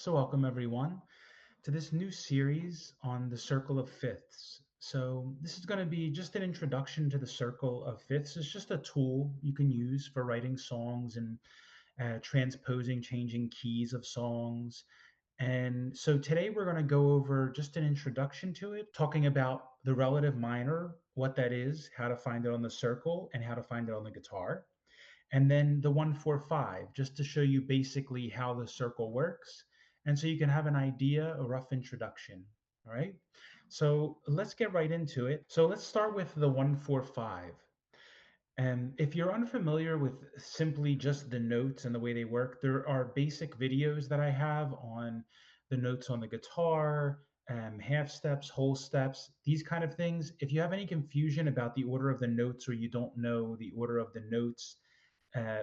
So welcome everyone to this new series on the circle of fifths. So this is going to be just an introduction to the circle of fifths. It's just a tool you can use for writing songs and transposing, changing keys of songs. And so today we're going to go over just an introduction to it, talking about the relative minor, what that is, how to find it on the circle, and how to find it on the guitar. And then the 145, just to show you basically how the circle works. And so you can have an idea, a rough introduction. All right. So let's get right into it. So let's start with the 145. And if you're unfamiliar with simply just the notes and the way they work, there are basic videos that I have on the notes on the guitar, half steps, whole steps, these kind of things. If you have any confusion about the order of the notes or you don't know the order of the notes,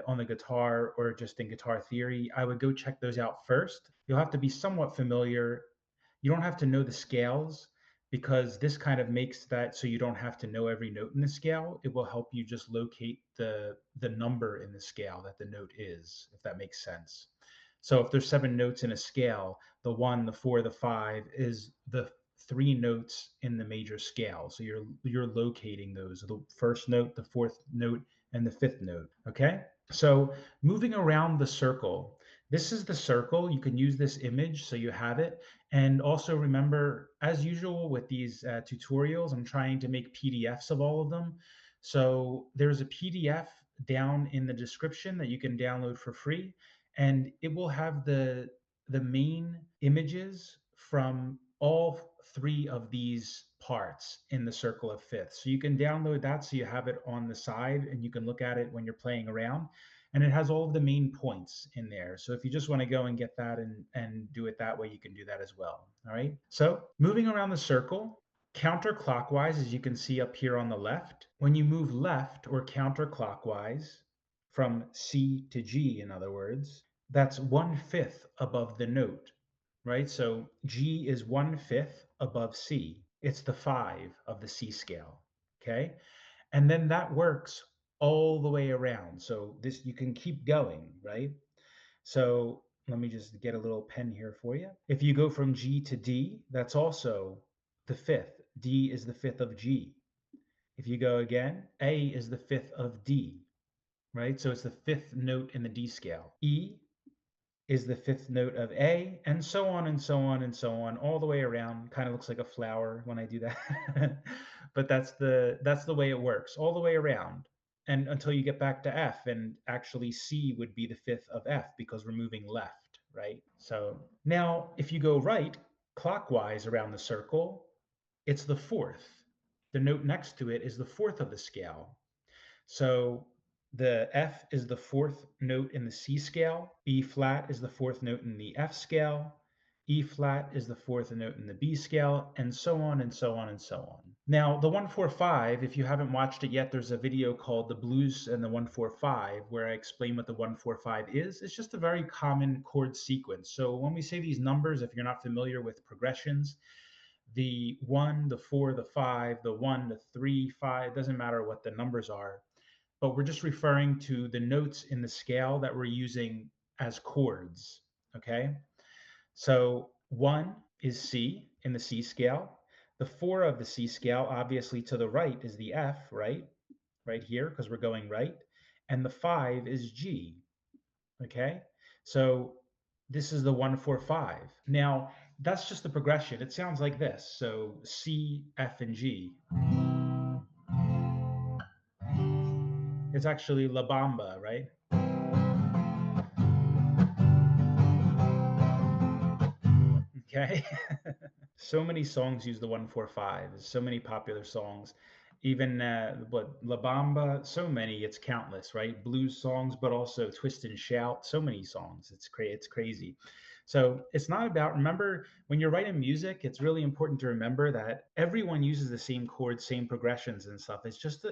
on the guitar or just in guitar theory, I would go check those out first. You'll have to be somewhat familiar. You don't have to know the scales because this kind of makes that so you don't have to know every note in the scale. It will help you just locate the number in the scale that the note is, if that makes sense. So if there's 7 notes in a scale, the 1, the 4, the 5 is the 3 notes in the major scale. So you're locating those, the first note, the fourth note, and the fifth note. Okay. So moving around the circle, this is the circle. You can use this image so you have it. And also remember, as usual with these tutorials, I'm trying to make PDFs of all of them. So there's a PDF down in the description that you can download for free, and it will have the main images from all 3 of these parts in the circle of fifths. So you can download that so you have it on the side and you can look at it when you're playing around. And it has all of the main points in there. So if you just want to go and get that and do it that way, you can do that as well. All right. So moving around the circle, counterclockwise, as you can see up here on the left, when you move left or counterclockwise from C to G, in other words, that's 1/5 above the note, right? So G is 1/5 above C. It's the 5 of the C scale, okay? And then that works all the way around. So this, you can keep going, right? So let me just get a little pen here for you. If you go from G to D, that's also the 5th. D is the 5th of G. If you go again, A is the 5th of D, right? So it's the 5th note in the D scale. E is the 5th note of A, and so on and so on and so on, all the way around. Kind of looks like a flower when I do that. But that's the way it works, all the way around. And until you get back to F, and actually C would be the 5th of F because we're moving left, right? So now if you go right clockwise around the circle, it's the 4th. The note next to it is the 4th of the scale. So the F is the 4th note in the C scale, B flat is the 4th note in the F scale, E flat is the 4th note in the B scale, and so on and so on and so on. Now, the 145, if you haven't watched it yet, there's a video called The Blues and the 145 where I explain what the 145 is. It's just a very common chord sequence. So when we say these numbers, if you're not familiar with progressions, the 1, the 4, the 5, the 1, the 3, 5, doesn't matter what the numbers are, but we're just referring to the notes in the scale that we're using as chords, okay? So 1 is C in the C scale. The 4 of the C scale, obviously to the right, is the F, right? Right here, because we're going right. And the 5 is G, okay? So this is the 145. Now, that's just the progression. It sounds like this. So C, F, and G. It's actually La Bamba, right? Okay. So many songs use the 145. There's so many popular songs. Even what La Bamba, so many, it's countless, right? Blues songs, but also Twist and Shout, so many songs. It's crazy. So it's not about, remember, when you're writing music, it's really important to remember that everyone uses the same chords, same progressions and stuff. It's just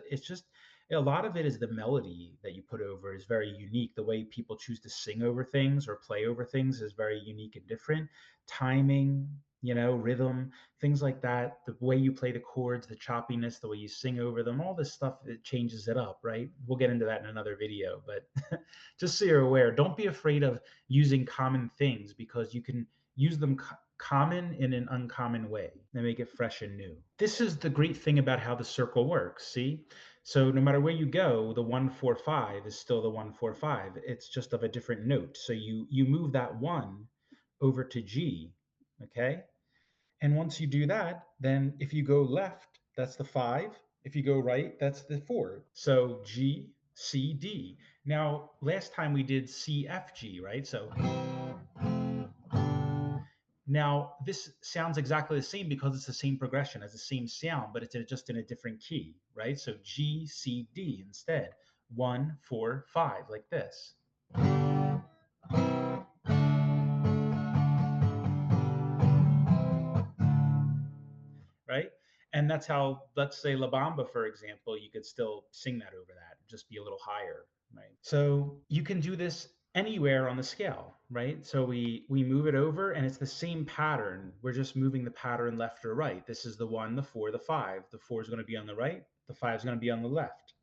a lot of it is the melody that you put over is very unique. The way people choose to sing over things or play over things is very unique and different. Timing, rhythm, things like that, the way you play the chords, the choppiness, the way you sing over them, all this stuff, it changes it up, right? We'll get into that in another video, but just so you're aware, don't be afraid of using common things, because you can use them common in an uncommon way. They make it fresh and new. This is the great thing about how the circle works, see? So no matter where you go, the 1 4 5 is still the 1 4 5. It's just of a different note. So you move that 1 over to G, okay? And once you do that, then if you go left, that's the 5. If you go right, that's the 4. So G, C, D. Now, last time we did C, F, G, right? So now this sounds exactly the same because it's the same progression, has the same sound, but it's just in a different key, right? So G, C, D instead. 1 4 5, like this. Right? And that's how, let's say La Bamba, for example, you could still sing that over that, just be a little higher, right? So you can do this anywhere on the scale, right? So we move it over and it's the same pattern. We're just moving the pattern left or right. This is the 1, the 4, the 5. The 4 is going to be on the right, the 5 is going to be on the left.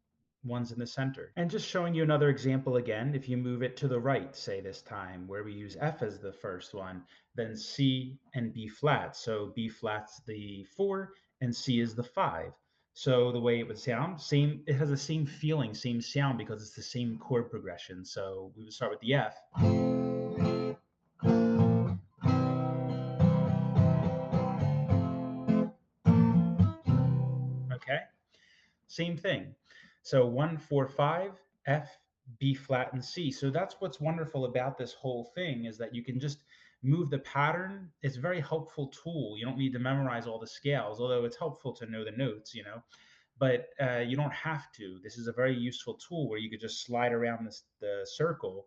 One's in the center. And just showing you another example again, if you move it to the right, say this time, where we use F as the first one, then C and B flat. So B flat's the 4 and C is the 5. So the way it would sound, same, it has the same feeling, same sound, because it's the same chord progression. So we would start with the F. Okay, same thing. So 1 4 5, F, B flat, and C. So that's what's wonderful about this whole thing, is that you can just move the pattern. It's a very helpful tool. You don't need to memorize all the scales, although it's helpful to know the notes. But you don't have to. This is a very useful tool where you could just slide around the circle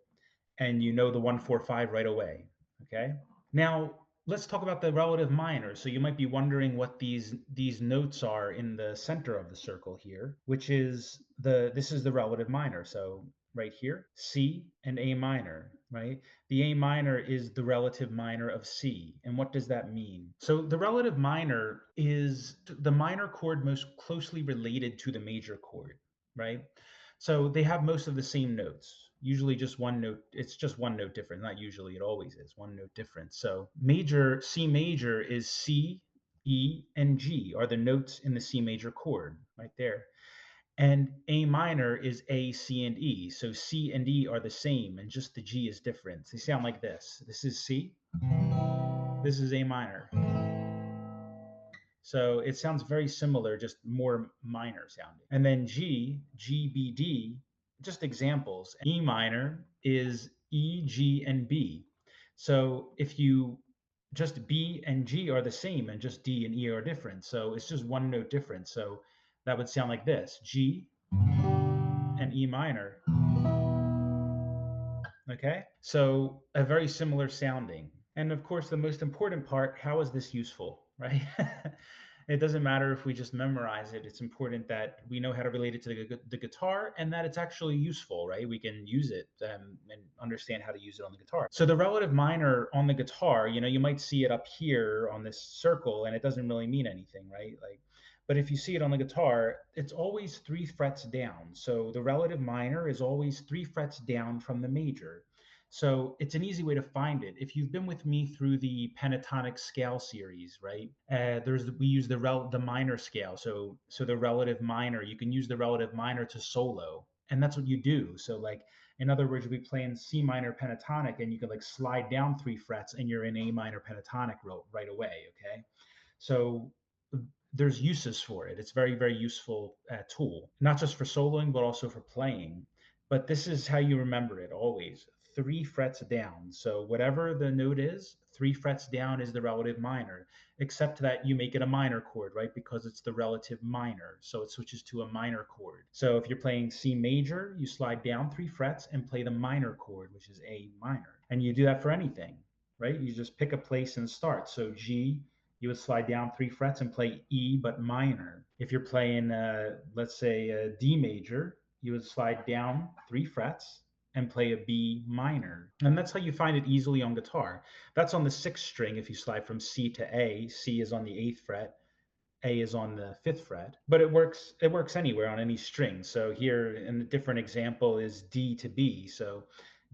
and you know the 1 4 5 right away. Okay. Now, let's talk about the relative minor. So you might be wondering what these notes are in the center of the circle here, which is this is the relative minor. So right here, C and A minor, right? The A minor is the relative minor of C. And what does that mean? So the relative minor is the minor chord most closely related to the major chord, right? So they have most of the same notes, usually just one note. It's just one note difference. Not usually, it always is one note difference. So C major is C, E, and G are the notes in the C major chord right there. And A minor is A, C, and E. So C and E are the same, and just the G is different. They sound like this. This is C. This is A minor. So it sounds very similar, just more minor sounding. And then G, G, B, D, just examples. E minor is E, G, and B. So if you just B and G are the same and just D and E are different. So it's just one note difference. So that would sound like this: G and E minor. Okay, so a very similar sounding. And of course, the most important part, how is this useful, right? It doesn't matter if we just memorize it. It's important that we know how to relate it to the guitar, and that it's actually useful, right? We can use it and understand how to use it on the guitar. So the relative minor on the guitar, you might see it up here on this circle, and it doesn't really mean anything, right? But if you see it on the guitar, it's always 3 frets down. So the relative minor is always 3 frets down from the major. So it's an easy way to find it. If you've been with me through the pentatonic scale series, right? We use the minor scale. So the relative minor, you can use the relative minor to solo, and that's what you do. So like, in other words, we play in C minor pentatonic, and you could like slide down 3 frets, and you're in A minor pentatonic right away. Okay, so there's uses for it. It's very, very useful tool, not just for soloing, but also for playing. But this is how you remember it always: 3 frets down. So whatever the note is, 3 frets down is the relative minor, except that you make it a minor chord, right? Because it's the relative minor. So it switches to a minor chord. So if you're playing C major, you slide down 3 frets and play the minor chord, which is A minor. And you do that for anything, right? You just pick a place and start. So G, you would slide down 3 frets and play E, but minor. If you're playing, let's say, D major, you would slide down 3 frets and play a B minor. And that's how you find it easily on guitar. That's on the sixth string. If you slide from C to A, C is on the eighth fret, A is on the fifth fret, but it works anywhere on any string. So here in a different example is D to B. So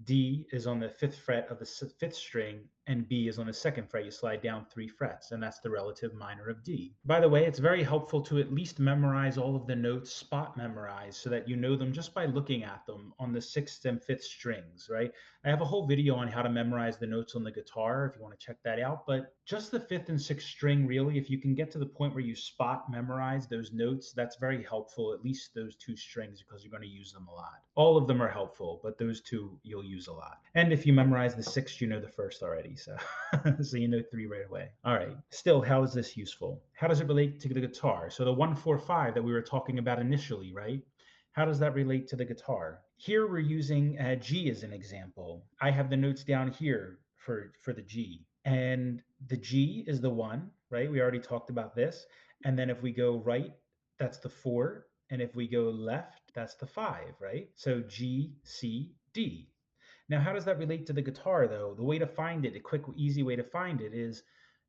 D is on the fifth fret of the fifth string, and B is on the second fret. You slide down 3 frets, and that's the relative minor of D. By the way, it's very helpful to at least memorize all of the notes, spot memorize, so that you know them just by looking at them on the sixth and fifth strings, right? I have a whole video on how to memorize the notes on the guitar if you want to check that out. But just the fifth and sixth string, really, if you can get to the point where you spot memorize those notes, that's very helpful, at least those 2 strings, because you're going to use them a lot. All of them are helpful, but those 2 you'll use a lot. And if you memorize the sixth, you know the first already. So, so you know 3 right away. All right. Still, how is this useful? How does it relate to the guitar? So the 1-4-5 that we were talking about initially, right? How does that relate to the guitar? Here we're using G as an example. I have the notes down here for the G. And the G is the 1, right? We already talked about this. And then if we go right, that's the 4. And if we go left, that's the 5, right? So G, C, D. Now, how does that relate to the guitar, though? The way to find it, a quick, easy way to find it is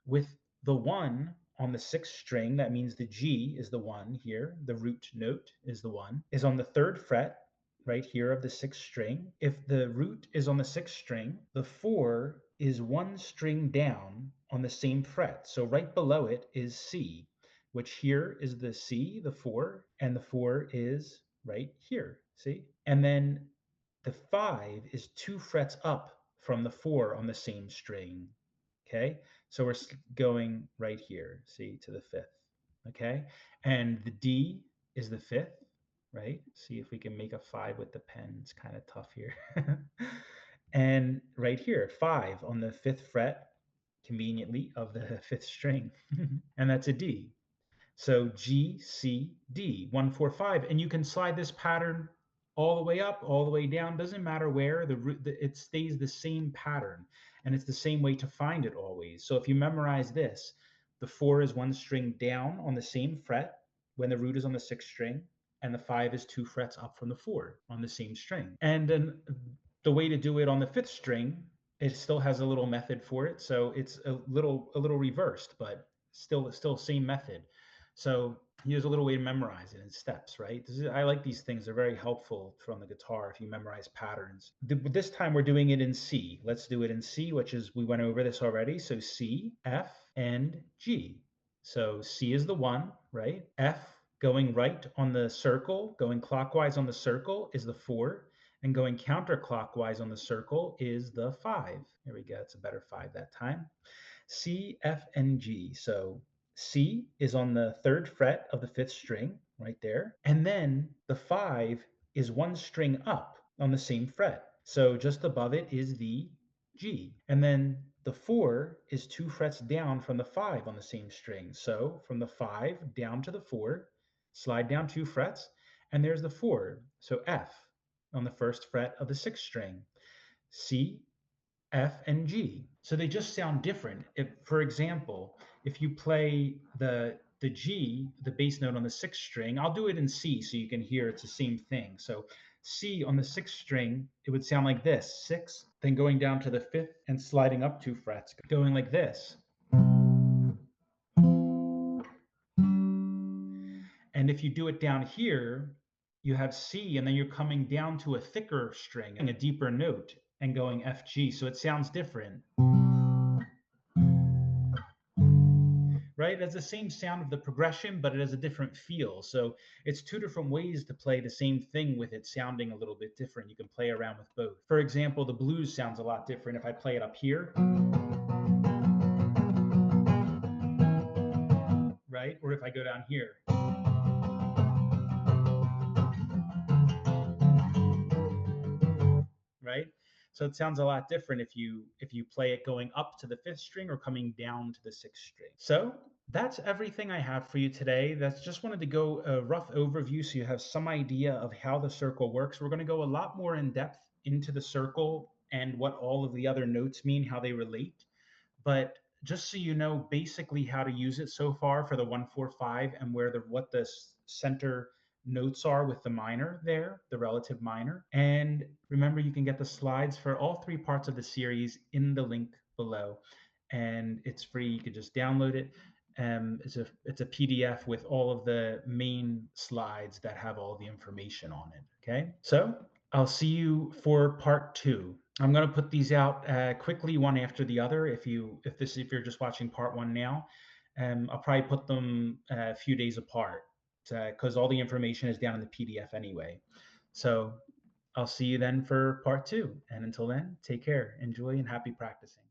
with the 1 on the sixth string. That means the G is the 1 here. The root note is the 1, is on the third fret right here of the sixth string. If the root is on the sixth string, the 4 is 1 string down on the same fret. So right below it is C, which here is the C, the 4, and the 4 is right here, see? And then the 5 is 2 frets up from the 4 on the same string. Okay, so we're going right here, see, to the fifth. Okay, and the D is the fifth, right? See if we can make a 5 with the pen. It's kind of tough here. And right here, 5 on the fifth fret, conveniently, of the fifth string. And that's a D. So G, C, D, 1-4-5. And you can slide this pattern all the way up, all the way down. Doesn't matter where, it stays the same pattern. And it's the same way to find it always. So if you memorize this, the 4 is 1 string down on the same fret when the root is on the sixth string, and the 5 is 2 frets up from the 4 on the same string. And then the way to do it on the fifth string, it still has a little method for it. So it's a little reversed, but still same method. So here's a little way to memorize it in steps, right? I like these things. They're very helpful from the guitar if you memorize patterns. This time we're doing it in C. Let's do it in C, which is, we went over this already. So C, F, and G. So C is the 1, right? F going right on the circle, going clockwise on the circle is the 4. And going counterclockwise on the circle is the 5. There we go. It's a better 5 that time. C, F, and G. So C is on the third fret of the fifth string, right there. And then the 5 is 1 string up on the same fret. So just above it is the G. And then the 4 is 2 frets down from the 5 on the same string. So from the 5 down to the 4, slide down 2 frets, and there's the 4. So F on the first fret of the sixth string. C, F, and G. So they just sound different. If, for example, if you play the G, the bass note on the sixth string, I'll do it in C so you can hear it's the same thing. So C on the sixth string, it would sound like this, 6, then going down to the fifth and sliding up 2 frets, going like this. And if you do it down here, you have C, and then you're coming down to a thicker string, a deeper note, and going F, G. So it sounds different. Right? That's the same sound of the progression, but it has a different feel. So it's 2 different ways to play the same thing with it sounding a little bit different. You can play around with both. For example, the blues sounds a lot different if I play it up here. Right? Or if I go down here. Right? So it sounds a lot different if you play it going up to the fifth string or coming down to the sixth string. So that's everything I have for you today. That's just wanted to go a rough overview so you have some idea of how the circle works. We're going to go a lot more in depth into the circle and what all of the other notes mean, how they relate. But just so you know basically how to use it so far for the 1-4-5 and what the center notes are with the minor there, the relative minor. And remember, you can get the slides for all three parts of the series in the link below. And it's free. You could just download it. It's a PDF with all of the main slides that have all the information on it. Okay, so I'll see you for part two. I'm going to put these out quickly, one after the other. If you're just watching part one now, I'll probably put them a few days apart because all the information is down in the PDF anyway. So I'll see you then for part two. And until then, take care, enjoy, and happy practicing.